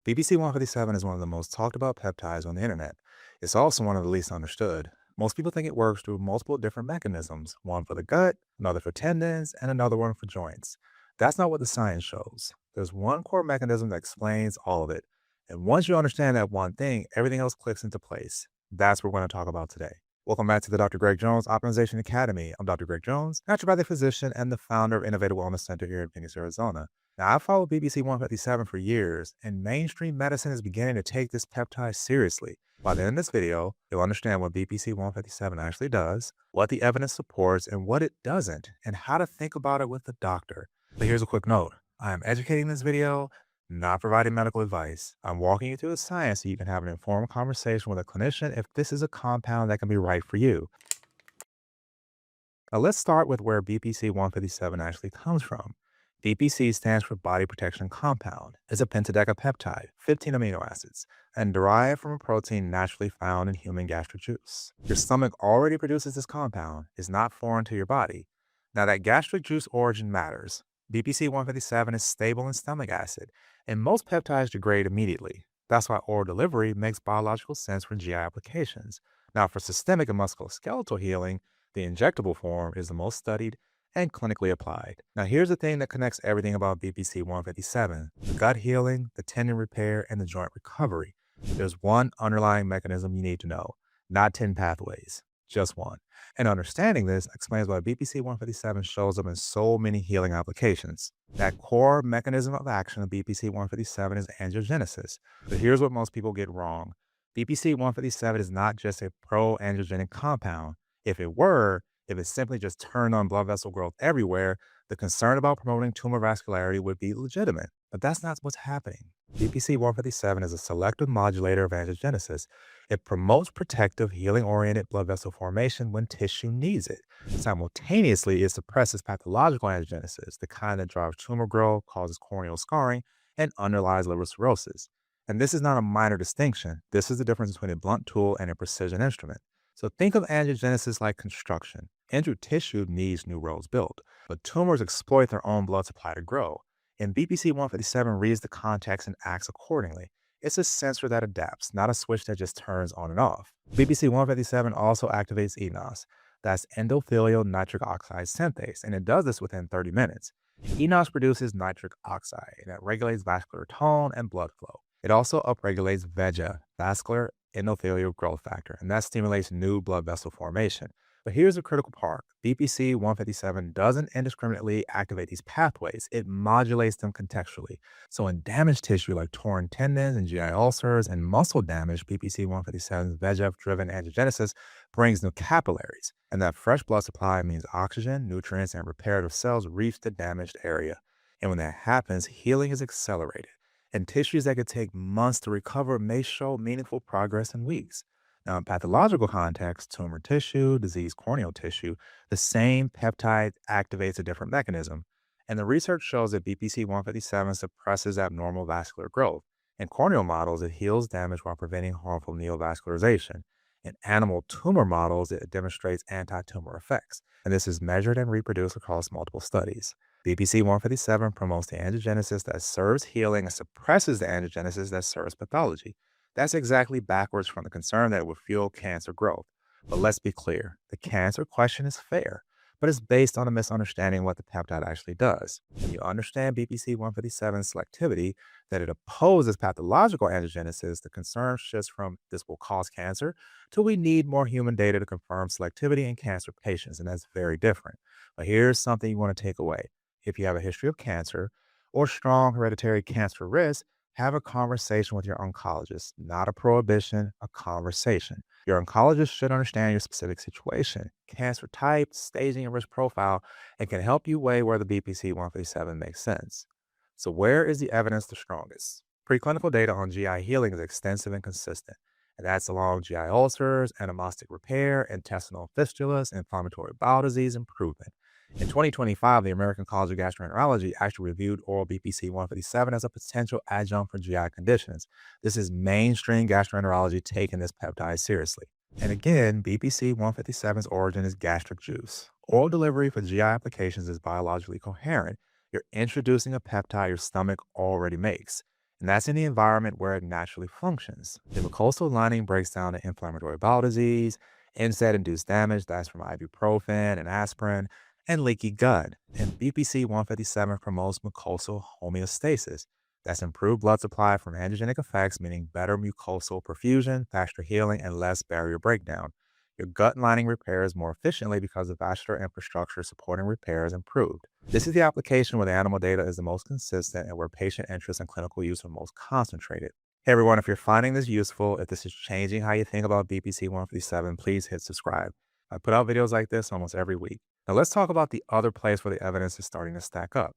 BPC-157 is one of the most talked about peptides on the internet. It's also one of the least understood. Most people think it works through multiple different mechanisms, one for the gut, another for tendons, and another one for joints. That's not what the science shows. There's one core mechanism that explains all of it. And once you understand that one thing, everything else clicks into place. That's what we're going to talk about today. Welcome back to the Dr. Greg Jones Optimization Academy. I'm Dr. Greg Jones, naturopathic physician and the founder of Innovative Wellness Center here in Phoenix, Arizona. Now, I've followed BBC 157 for years, and mainstream medicine is beginning to take this peptide seriously. By the end of this video, you'll understand what BPC 157 actually does, what the evidence supports, and what it doesn't, and how to think about it with the doctor. But here's a quick note. I am educating this video, not providing medical advice. I'm walking you through the science so you can have an informed conversation with a clinician if this is a compound that can be right for you. Now, let's start with where BPC 157 actually comes from. BPC stands for body protection compound. It's a pentadecapeptide, 15 amino acids, and derived from a protein naturally found in human gastric juice. Your stomach already produces this compound. It's not foreign to your body. Now, that gastric juice origin matters. BPC 157 is stable in stomach acid, and most peptides degrade immediately. That's why oral delivery makes biological sense for GI applications. Now, for systemic and musculoskeletal healing, the injectable form is the most studied and clinically applied. Now, here's the thing that connects everything about BPC 157: the gut healing, the tendon repair, and the joint recovery. There's one underlying mechanism you need to know, not 10 pathways, just one. And understanding this explains why BPC 157 shows up in so many healing applications. That core mechanism of action of BPC 157 is angiogenesis. But here's what most people get wrong: BPC 157 is not just a pro angiogenic compound. If it simply just turned on blood vessel growth everywhere, the concern about promoting tumor vascularity would be legitimate. But that's not what's happening. BPC 157 is a selective modulator of angiogenesis. It promotes protective, healing oriented blood vessel formation when tissue needs it. Simultaneously, it suppresses pathological angiogenesis, the kind that drives tumor growth, causes corneal scarring, and underlies liver cirrhosis. And this is not a minor distinction. This is the difference between a blunt tool and a precision instrument. So think of angiogenesis like construction. Injured tissue needs new roads built, but tumors exploit their own blood supply to grow. And BPC 157 reads the context and acts accordingly. It's a sensor that adapts, not a switch that just turns on and off. BPC 157 also activates eNOS. That's endothelial nitric oxide synthase, and it does this within 30 minutes. eNOS produces nitric oxide, and it regulates vascular tone and blood flow. It also upregulates VEGF, vascular endothelial growth factor, and that stimulates new blood vessel formation. But here's the critical part: BPC 157 doesn't indiscriminately activate these pathways, it modulates them contextually. So, in damaged tissue like torn tendons and GI ulcers and muscle damage, BPC 157's VEGF driven angiogenesis brings new capillaries. And that fresh blood supply means oxygen, nutrients, and reparative cells reach the damaged area. And when that happens, healing is accelerated, and tissues that could take months to recover may show meaningful progress in weeks. Now, in pathological context, tumor tissue, diseased corneal tissue, the same peptide activates a different mechanism. And the research shows that BPC 157 suppresses abnormal vascular growth. In corneal models, it heals damage while preventing harmful neovascularization. In animal tumor models, it demonstrates anti tumor effects. And this is measured and reproduced across multiple studies. BPC 157 promotes the angiogenesis that serves healing and suppresses the angiogenesis that serves pathology. That's exactly backwards from the concern that it would fuel cancer growth. But let's be clear: the cancer question is fair, but it's based on a misunderstanding of what the peptide actually does. When you understand BPC 157's selectivity, that it opposes pathological angiogenesis, the concern shifts from "this will cause cancer" to "we need more human data to confirm selectivity in cancer patients," and that's very different. But here's something you want to take away. If you have a history of cancer or strong hereditary cancer risk, have a conversation with your oncologist, not a prohibition, a conversation. Your oncologist should understand your specific situation, cancer type, staging, and risk profile, and can help you weigh where the BPC 157 makes sense. So, where is the evidence the strongest? Preclinical data on GI healing is extensive and consistent, and that's along GI ulcers, anamostic repair, intestinal fistulas, inflammatory bowel disease improvement. In 2025, the American College of Gastroenterology actually reviewed oral BPC 157 as a potential adjunct for GI conditions. This is mainstream gastroenterology taking this peptide seriously. And again, BPC 157's origin is gastric juice. Oral delivery for GI applications is biologically coherent. You're introducing a peptide your stomach already makes. and that's in the environment where it naturally functions. The mucosal lining breaks down to inflammatory bowel disease, NSAID-induced damage, that's from ibuprofen and aspirin, and leaky gut. And BPC-157 promotes mucosal homeostasis. That's improved blood supply from angiogenic effects, meaning better mucosal perfusion, faster healing, and less barrier breakdown. Your gut lining repairs more efficiently because the vascular infrastructure supporting repair is improved. This is the application where the animal data is the most consistent and where patient interest and clinical use are most concentrated. Hey everyone, if you're finding this useful, if this is changing how you think about BPC 157, please hit subscribe. I put out videos like this almost every week. Now let's talk about the other place where the evidence is starting to stack up.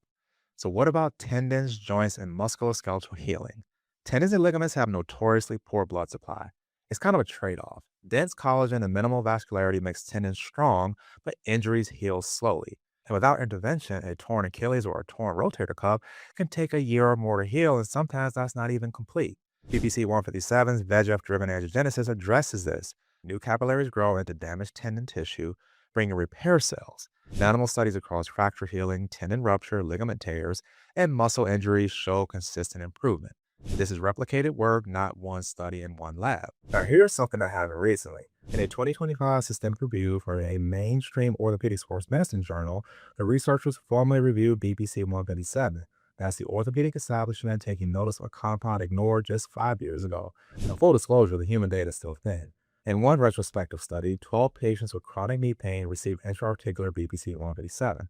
So, what about tendons, joints, and musculoskeletal healing? Tendons and ligaments have notoriously poor blood supply. It's kind of a trade off. Dense collagen and minimal vascularity makes tendons strong, but injuries heal slowly. And without intervention, a torn Achilles or a torn rotator cuff can take a year or more to heal, and sometimes that's not even complete. BPC 157's VEGF driven angiogenesis addresses this. New capillaries grow into damaged tendon tissue, bringing repair cells. Animal studies across fracture healing, tendon rupture, ligament tears, and muscle injuries show consistent improvement. This is replicated work, not one study in one lab. Now, here's something that happened recently. In a 2025 systemic review for a mainstream orthopedic sports medicine journal, the researchers formally reviewed BPC 157. That's the orthopedic establishment taking notice of a compound ignored just 5 years ago. Now, full disclosure, the human data is still thin. In one retrospective study, 12 patients with chronic knee pain received intra-articular BPC 157.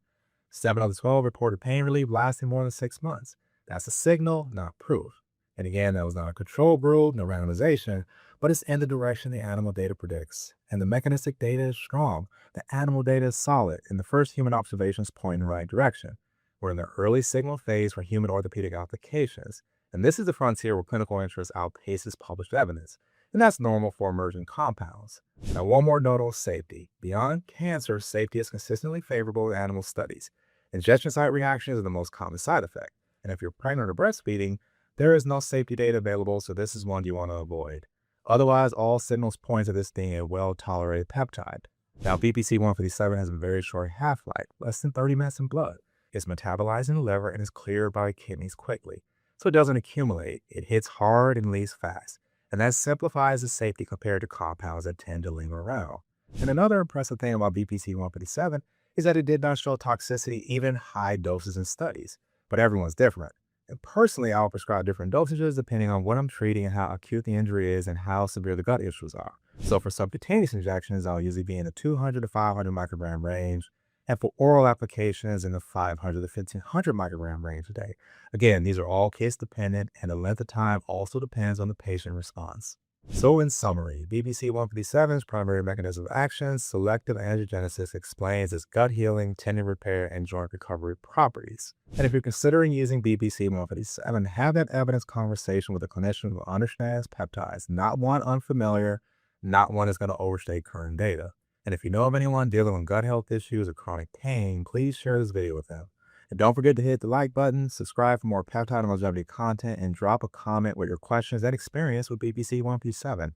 7 of the 12 reported pain relief lasting more than 6 months. That's a signal, not proof. And again, that was not a control group, no randomization, but it's in the direction the animal data predicts. And the mechanistic data is strong. The animal data is solid, and the first human observations point in the right direction. We're in the early signal phase for human orthopedic applications. And this is the frontier where clinical interest outpaces published evidence. And that's normal for emerging compounds. Now, one more note on safety. Beyond cancer, safety is consistently favorable in animal studies. Injection site reactions are the most common side effect. And if you're pregnant or breastfeeding, there is no safety data available, so this is one you want to avoid. Otherwise, all signals point to this being a well-tolerated peptide. Now, BPC-157 has a very short half-life, less than 30 minutes in blood. It's metabolized in the liver and is cleared by kidneys quickly. So it doesn't accumulate. It hits hard and leaves fast. And that simplifies the safety compared to compounds that tend to linger around. And another impressive thing about BPC-157 is that it did not show toxicity even high doses in studies. But everyone's different. And personally, I'll prescribe different dosages depending on what I'm treating and how acute the injury is and how severe the gut issues are. So for subcutaneous injections, I'll usually be in the 200 to 500 microgram range. And for oral applications in the 500 to 1500 microgram range a day. Again, these are all case dependent, and the length of time also depends on the patient response. So in summary, BPC-157's primary mechanism of action, selective angiogenesis, explains its gut healing, tendon repair, and joint recovery properties. And if you're considering using BPC-157, have that evidence conversation with a clinician who understands peptides, not one unfamiliar, not one that's going to overstate current data. And if you know of anyone dealing with gut health issues or chronic pain, please share this video with them. And don't forget to hit the like button, subscribe for more peptide and longevity content, and drop a comment with your questions and experience with BPC-157.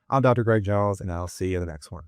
I'm Dr. Greg Jones, and I'll see you in the next one.